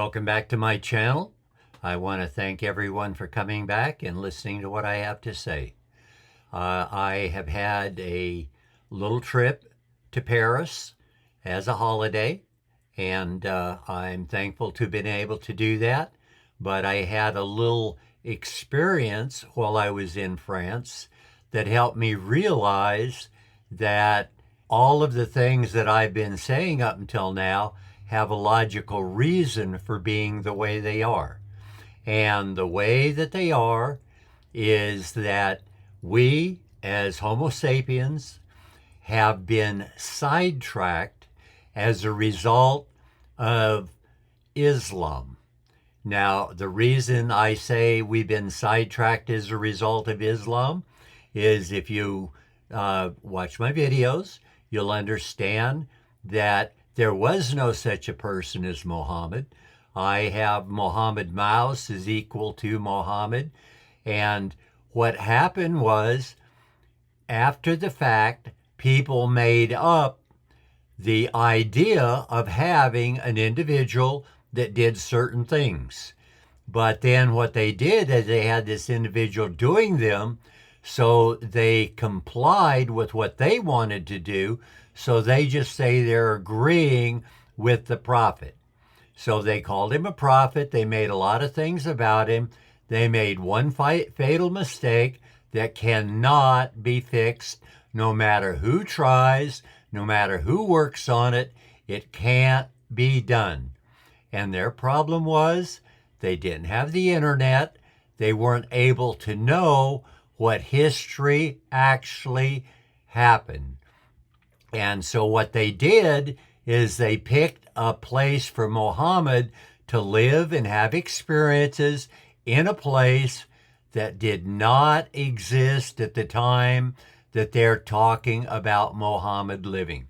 Welcome back to my channel. I want to thank everyone for coming back and listening to what I have to say. I have had a little trip to Paris as a holiday, and I'm thankful to have been able to do that. But I had a little experience while I was in France that helped me realize that all of the things that I've been saying up until now have a logical reason for being the way they are. And the way that they are is that we, as Homo sapiens, have been sidetracked as a result of Islam. Now, the reason I say we've been sidetracked as a result of Islam is if you watch my videos, you'll understand that there was no such a person as Muhammad. I have Muhammad Mouse is equal to Muhammad. And what happened was, after the fact, people made up the idea of having an individual that did certain things. But then what they did is they had this individual doing them, so they complied with what they wanted to do. So they just say they're agreeing with the prophet. So they called him a prophet. They made a lot of things about him. They made one fatal mistake that cannot be fixed no matter who tries, no matter who works on it. It can't be done. And their problem was they didn't have the internet. They weren't able to know what history actually happened. And so what they did is they picked a place for Muhammad to live and have experiences in a place that did not exist at the time that they're talking about Muhammad living.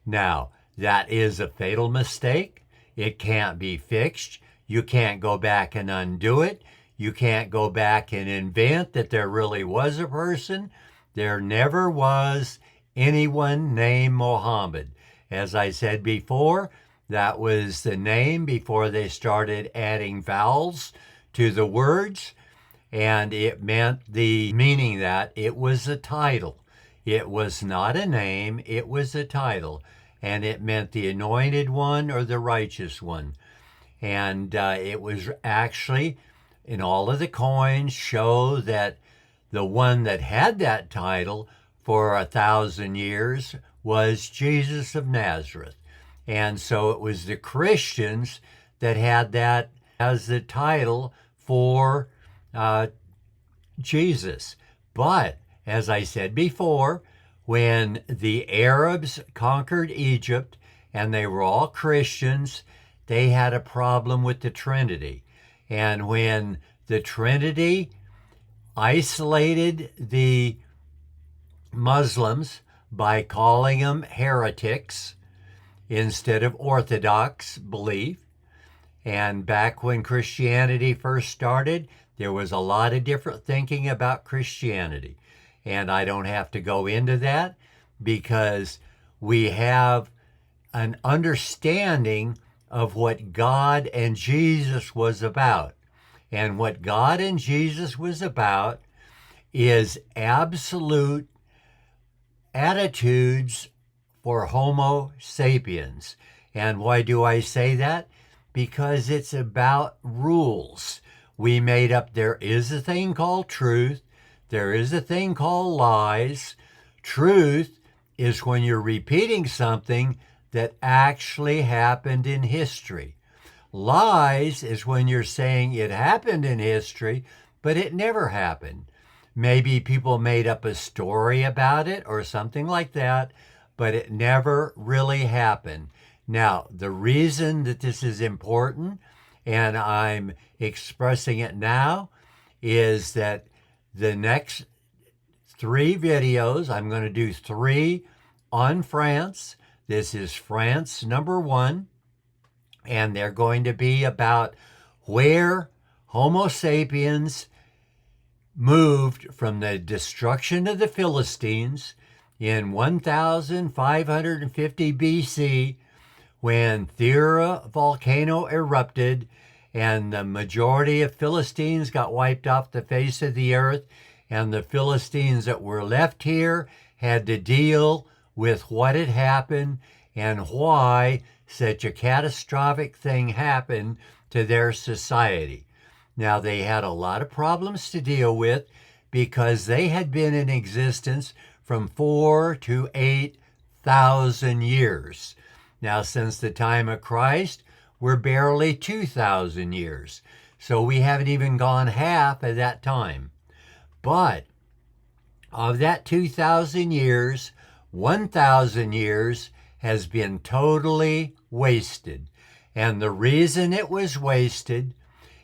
Now, that is a fatal mistake. It can't be fixed. You can't go back and undo it. You can't go back and invent that there really was a person. There never was anyone named Muhammad. As I said before, that was the name before they started adding vowels to the words, and it meant the meaning that it was a title. It was not a name, it was a title, and it meant the anointed one or the righteous one. And it was actually, in all of the coins, show that the one that had that title for 1,000 years was Jesus of Nazareth. And so it was the Christians that had that as the title for Jesus. But, as I said before, when the Arabs conquered Egypt and they were all Christians, they had a problem with the Trinity. And when the Trinity isolated the Muslims by calling them heretics instead of Orthodox belief, and back when Christianity first started, there was a lot of different thinking about Christianity. And I don't have to go into that because we have an understanding of what God and Jesus was about. And what God and Jesus was about is absolute attitudes for Homo sapiens. And why do I say that? Because it's about rules. We made up, there is a thing called truth. There is a thing called lies. Truth is when you're repeating something that actually happened in history. Lies is when you're saying it happened in history, but it never happened. Maybe people made up a story about it or something like that, but it never really happened. Now, the reason that this is important, and I'm expressing it now, is that the next 3 videos, I'm going to do 3 on France. This is France number 1, and they're going to be about where Homo sapiens moved from the destruction of the Philistines in 1550 BC when Thera volcano erupted and the majority of Philistines got wiped off the face of the earth, and the Philistines that were left here had to deal with what had happened and why such a catastrophic thing happened to their society. Now, they had a lot of problems to deal with because they had been in existence from 4 to 8,000 years. Now, since the time of Christ, we're barely 2,000 years. So we haven't even gone half of that time. But of that 2,000 years, 1,000 years has been totally wasted. And the reason it was wasted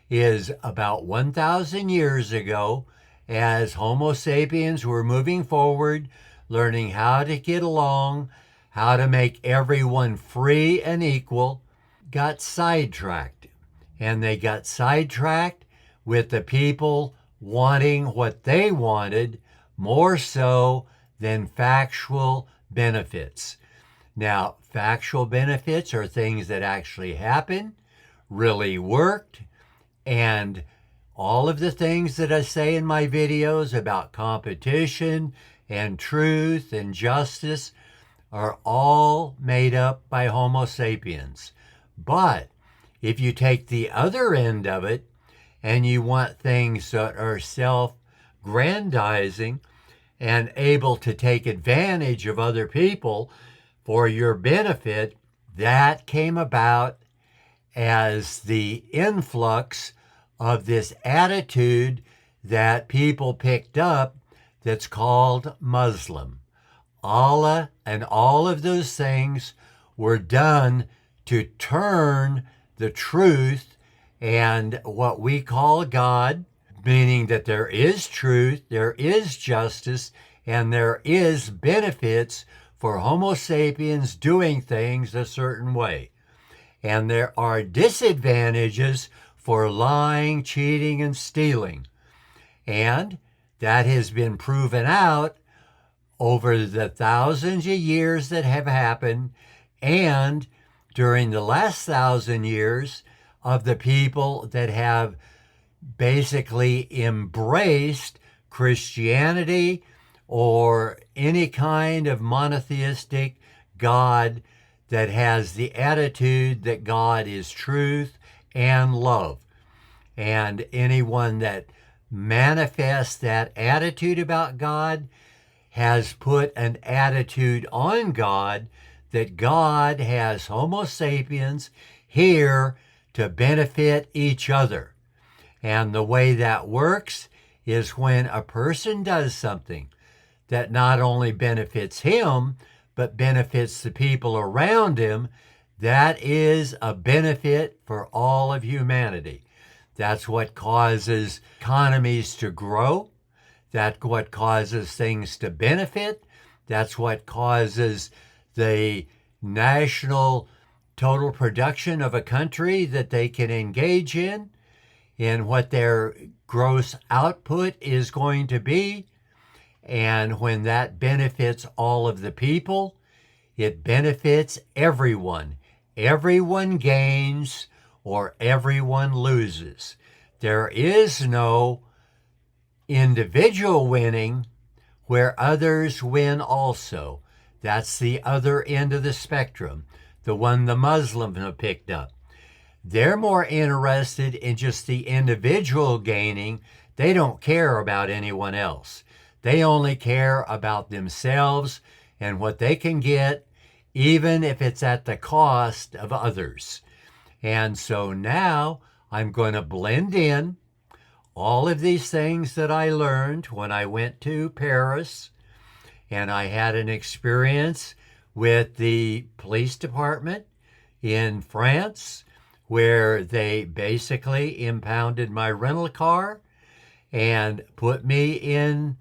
is about 1,000 years ago, as Homo sapiens were moving forward, learning how to get along, how to make everyone free and equal, got sidetracked. And they got sidetracked with the people wanting what they wanted more so than factual benefits. Now, factual benefits are things that actually happened, really worked, and all of the things that I say in my videos about competition and truth and justice are all made up by Homo sapiens. But if you take the other end of it and you want things that are self-grandizing and able to take advantage of other people for your benefit, that came about as the influx of this attitude that people picked up that's called Muslim. Allah and all of those things were done to turn the truth and what we call God, meaning that there is truth, there is justice, and there is benefits for Homo sapiens doing things a certain way. And there are disadvantages for lying, cheating, and stealing. And that has been proven out over the thousands of years that have happened, and during the last 1,000 years of the people that have basically embraced Christianity or any kind of monotheistic God that has the attitude that God is truth and love. And anyone that manifests that attitude about God has put an attitude on God that God has Homo sapiens here to benefit each other. And the way that works is when a person does something that not only benefits him, but benefits the people around him, that is a benefit for all of humanity. That's what causes economies to grow. That's what causes things to benefit. That's what causes the national total production of a country that they can engage in what their gross output is going to be. And when that benefits all of the people, it benefits everyone. Everyone gains or everyone loses. There is no individual winning where others win also. That's the other end of the spectrum, the one the Muslims have picked up. They're more interested in just the individual gaining. They don't care about anyone else. They only care about themselves and what they can get, even if it's at the cost of others. And so now I'm going to blend in all of these things that I learned when I went to Paris, and I had an experience with the police department in France where they basically impounded my rental car and put me in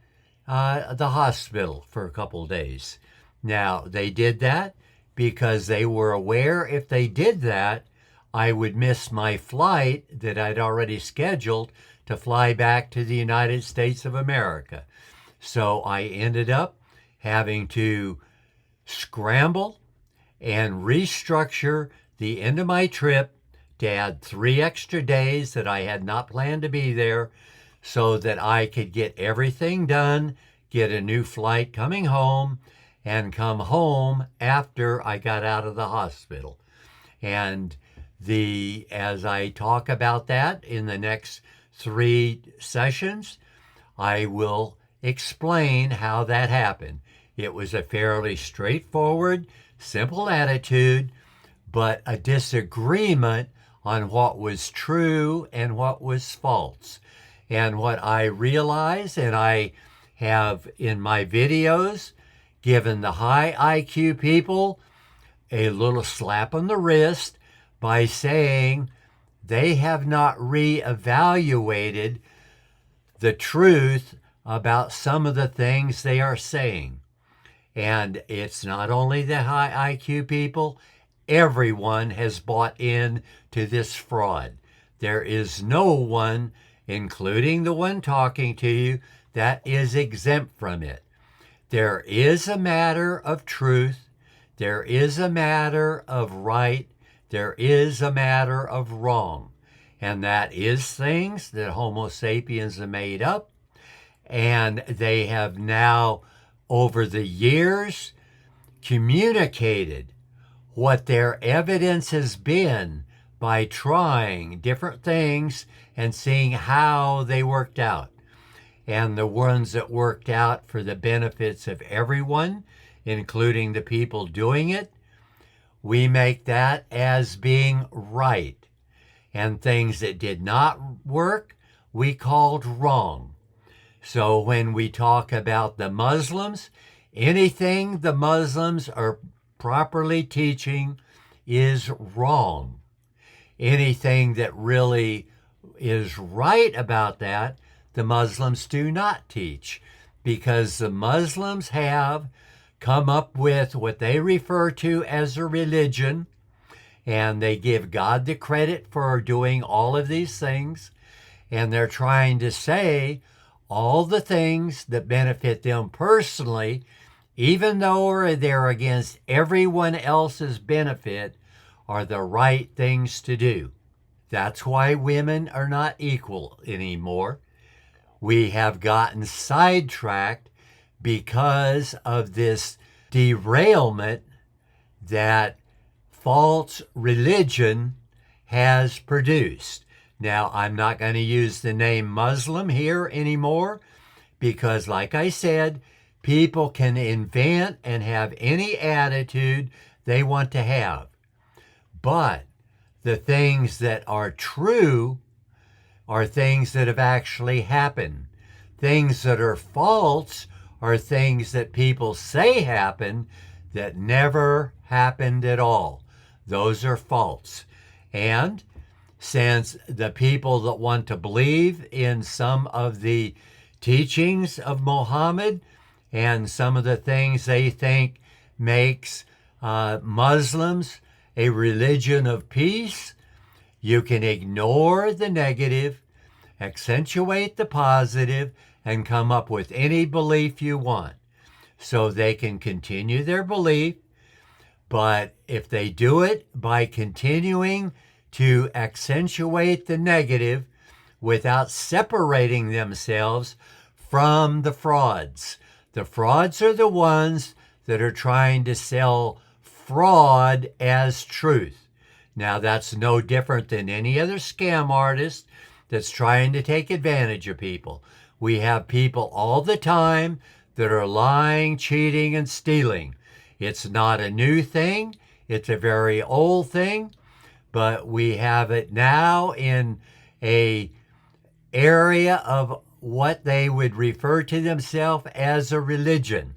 the hospital for a couple of days. Now, they did that because they were aware if they did that, I would miss my flight that I'd already scheduled to fly back to the United States of America. So I ended up having to scramble and restructure the end of my trip to add 3 extra days that I had not planned to be there so that I could get everything done, get a new flight coming home, and come home after I got out of the hospital. And as I talk about that in the next 3 sessions, I will explain how that happened. It was a fairly straightforward, simple attitude, but a disagreement on what was true and what was false. And what I realize, and I have in my videos given the high IQ people a little slap on the wrist by saying they have not reevaluated the truth about some of the things they are saying. And it's not only the high IQ people, everyone has bought in to this fraud. There is no one, including the one talking to you, that is exempt from it. There is a matter of truth. There is a matter of right. There is a matter of wrong. And that is things that Homo sapiens have made up. And they have now, over the years, communicated what their evidence has been by trying different things and seeing how they worked out. And the ones that worked out for the benefits of everyone, including the people doing it, we make that as being right. And things that did not work, we called wrong. So when we talk about the Muslims, anything the Muslims are properly teaching is wrong. Anything that really is right about that, the Muslims do not teach, because the Muslims have come up with what they refer to as a religion, and they give God the credit for doing all of these things, and they're trying to say all the things that benefit them personally, even though they're against everyone else's benefit, are the right things to do. That's why women are not equal anymore. We have gotten sidetracked because of this derailment that false religion has produced. Now, I'm not going to use the name Muslim here anymore because, like I said, people can invent and have any attitude they want to have. But the things that are true are things that have actually happened. Things that are false are things that people say happen that never happened at all. Those are false. And since the people that want to believe in some of the teachings of Muhammad and some of the things they think makes Muslims a religion of peace, you can ignore the negative, accentuate the positive, and come up with any belief you want. So they can continue their belief, but if they do it by continuing to accentuate the negative without separating themselves from the frauds. The frauds are the ones that are trying to sell fraud as truth. Now, that's no different than any other scam artist that's trying to take advantage of people. We have people all the time that are lying, cheating, and stealing. It's not a new thing. It's a very old thing, but we have it now in a area of what they would refer to themselves as a religion.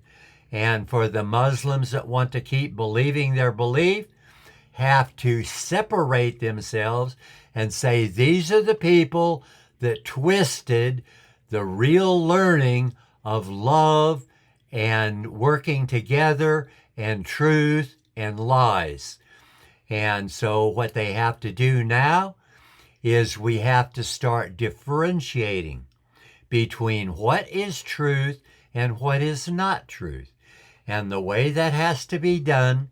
And for the Muslims that want to keep believing their belief, have to separate themselves and say these are the people that twisted the real learning of love and working together and truth and lies. And so what they have to do now is we have to start differentiating between what is truth and what is not truth. And the way that has to be done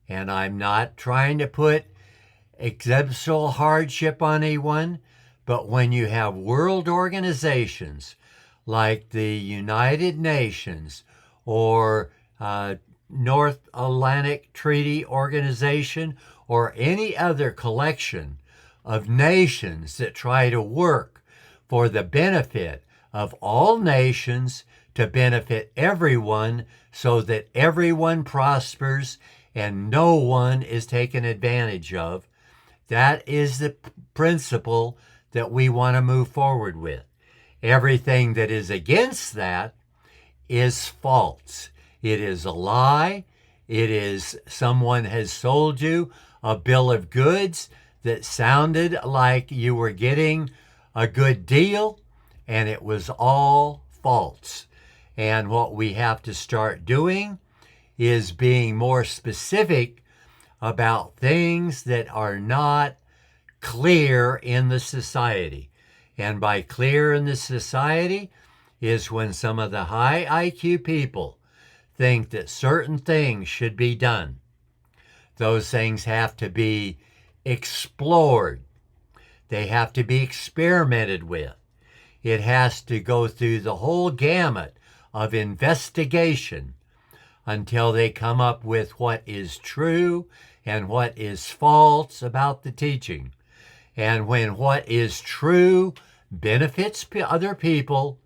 And I'm not trying to put exemptional hardship on anyone, but when you have world organizations like the United Nations or North Atlantic Treaty Organization or any other collection of nations that try to work for the benefit of all nations to benefit everyone so that everyone prospers and no one is taken advantage of. That is the principle that we want to move forward with. Everything that is against that is false. It is a lie. It is someone has sold you a bill of goods that sounded like you were getting a good deal, and it was all false. And what we have to start doing is being more specific about things that are not clear in the society. And by clear in the society is when some of the high IQ people think that certain things should be done. Those things have to be explored. They have to be experimented with. It has to go through the whole gamut of investigation until they come up with what is true and what is false about the teaching. And when what is true benefits other people,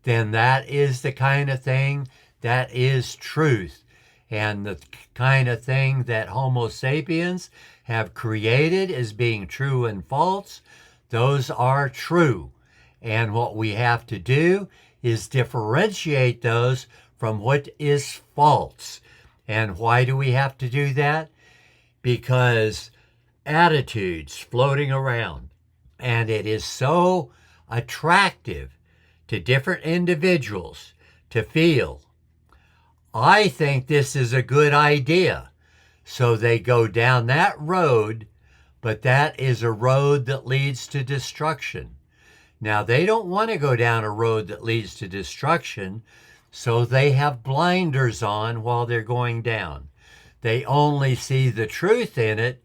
then that is the kind of thing that is truth. And the kind of thing that Homo sapiens have created as being true and false, those are true. And what we have to do is differentiate those from what is false. And why do we have to do that? Because attitudes floating around, and it is so attractive to different individuals to feel, I think this is a good idea. So they go down that road, but that is a road that leads to destruction. Now, they don't want to go down a road that leads to destruction, so they have blinders on while they're going down. They only see the truth in it,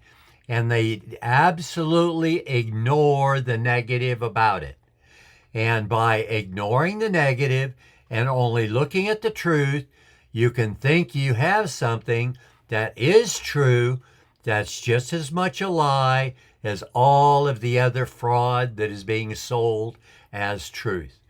and they absolutely ignore the negative about it. And by ignoring the negative and only looking at the truth, you can think you have something that is true, that's just as much a lie as all of the other fraud that is being sold as truth.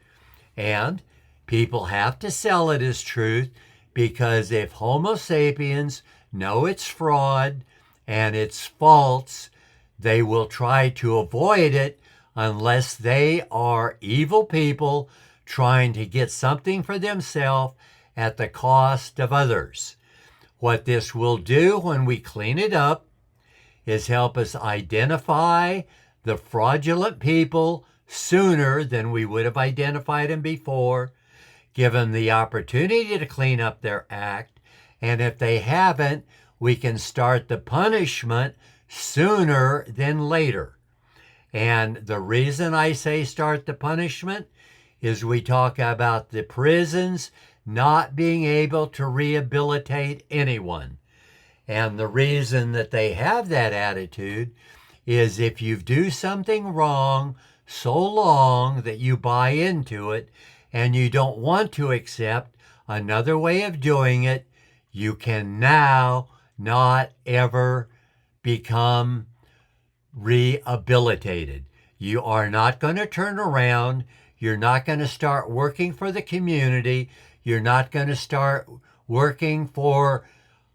And people have to sell it as truth, because if Homo sapiens know it's fraud and it's false, they will try to avoid it unless they are evil people trying to get something for themselves at the cost of others. What this will do when we clean it up is help us identify the fraudulent people sooner than we would have identified them before, give them the opportunity to clean up their act, and if they haven't, we can start the punishment sooner than later. And the reason I say start the punishment is we talk about the prisons not being able to rehabilitate anyone. And the reason that they have that attitude is if you do something wrong so long that you buy into it and you don't want to accept another way of doing it, you can now not ever become rehabilitated. You are not going to turn around. You're not going to start working for the community. You're not going to start working for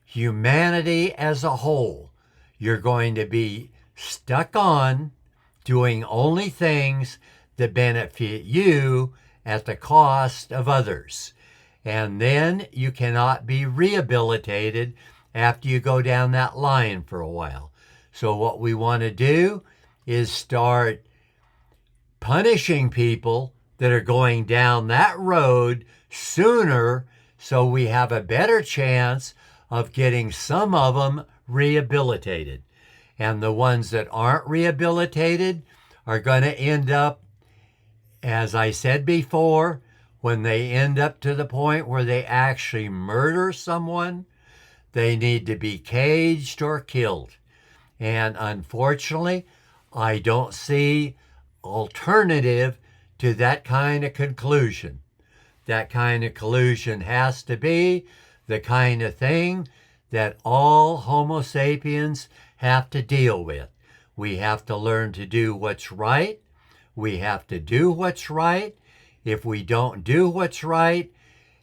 humanity as a whole. You're going to be stuck on doing only things that benefit you at the cost of others. And then you cannot be rehabilitated after you go down that line for a while. So what we want to do is start punishing people that are going down that road sooner, so we have a better chance of getting some of them rehabilitated. And the ones that aren't rehabilitated are going to end up, as I said before, when they end up to the point where they actually murder someone, They need to be caged or killed. And unfortunately, I don't see alternative to that kind of conclusion. That kind of conclusion has to be the kind of thing that all Homo sapiens have to deal with. We have to learn to do what's right. We have to do what's right. If we don't do what's right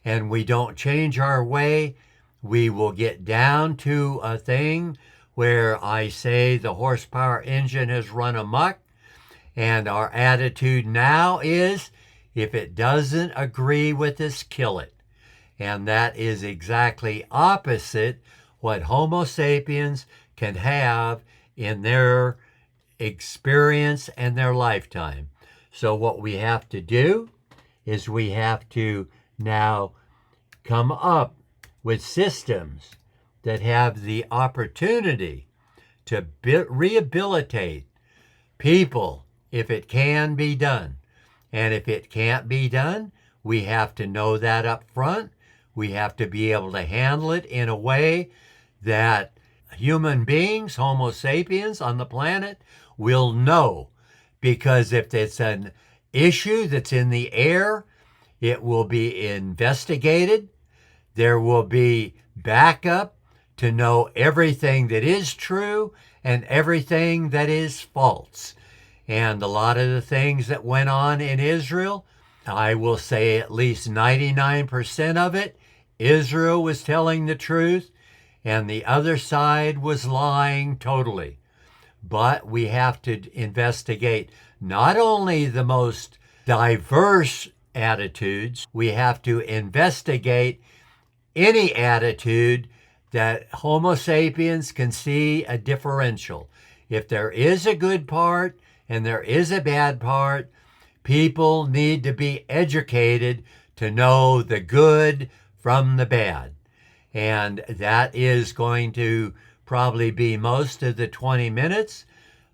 and we don't change our way, we will get down to a thing where I say the horsepower engine has run amok, and our attitude now is, if it doesn't agree with us, kill it. And that is exactly opposite what Homo sapiens can have in their experience and their lifetime. So what we have to do is we have to now come up with systems that have the opportunity to rehabilitate people if it can be done. And if it can't be done, we have to know that up front. We have to be able to handle it in a way that human beings, Homo sapiens on the planet, will know. Because if it's an issue that's in the air, it will be investigated. There will be backup to know everything that is true and everything that is false. And a lot of the things that went on in Israel, I will say at least 99% of it, Israel was telling the truth and the other side was lying totally. But we have to investigate not only the most diverse attitudes, we have to investigate any attitude that Homo sapiens can see a differential. If there is a good part and there is a bad part, people need to be educated to know the good from the bad. And that is going to probably be most of the 20 minutes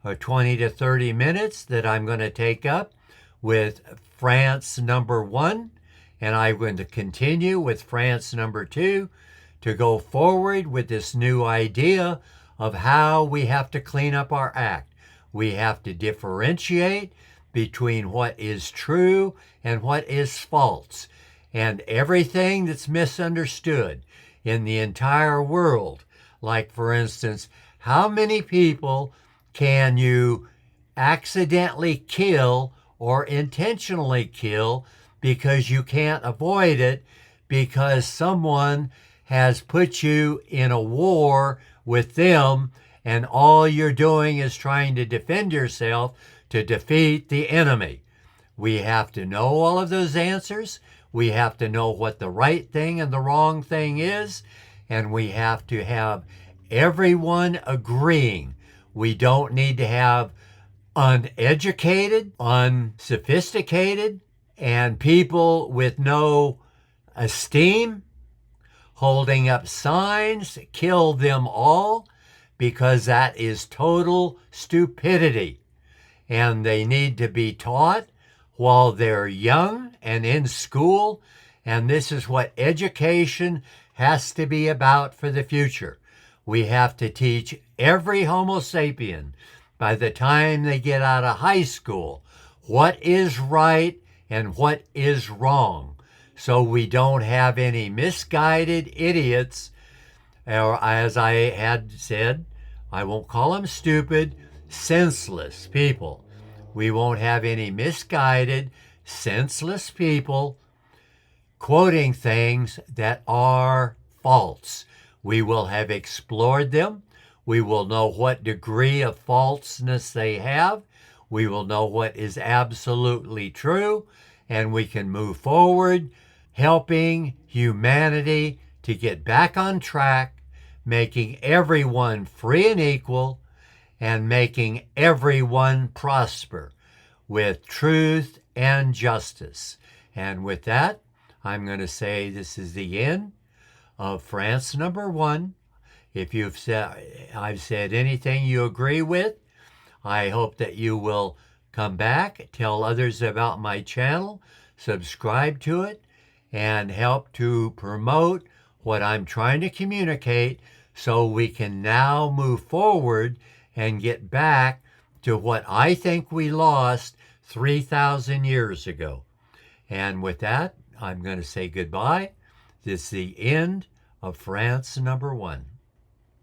or 20 to 30 minutes that I'm going to take up with France number 1. And I'm going to continue with France number 2 to go forward with this new idea of how we have to clean up our act. We have to differentiate between what is true and what is false. And everything that's misunderstood in the entire world, like for instance, how many people can you accidentally kill or intentionally kill because you can't avoid it because someone has put you in a war with them and all you're doing is trying to defend yourself to defeat the enemy. We have to know all of those answers. We have to know what the right thing and the wrong thing is, and we have to have everyone agreeing. We don't need to have uneducated, unsophisticated, and people with no esteem holding up signs, kill them all, because that is total stupidity. And they need to be taught while they're young and in school. And this is what education has to be about for the future. We have to teach every Homo sapien by the time they get out of high school what is right and what is wrong, so we don't have any misguided idiots, or as I had said, I won't call them stupid, senseless people. We won't have any misguided, senseless people quoting things that are false. We will have explored them. We will know what degree of falseness they have. We will know what is absolutely true, and we can move forward helping humanity to get back on track, making everyone free and equal, and making everyone prosper with truth and justice. And with that, I'm going to say this is the end of France number 1. If I've said anything you agree with, I hope that you will come back, tell others about my channel, subscribe to it, and help to promote what I'm trying to communicate so we can now move forward and get back to what I think we lost 3,000 years ago. And with that, I'm going to say goodbye. This is the end of France number 1.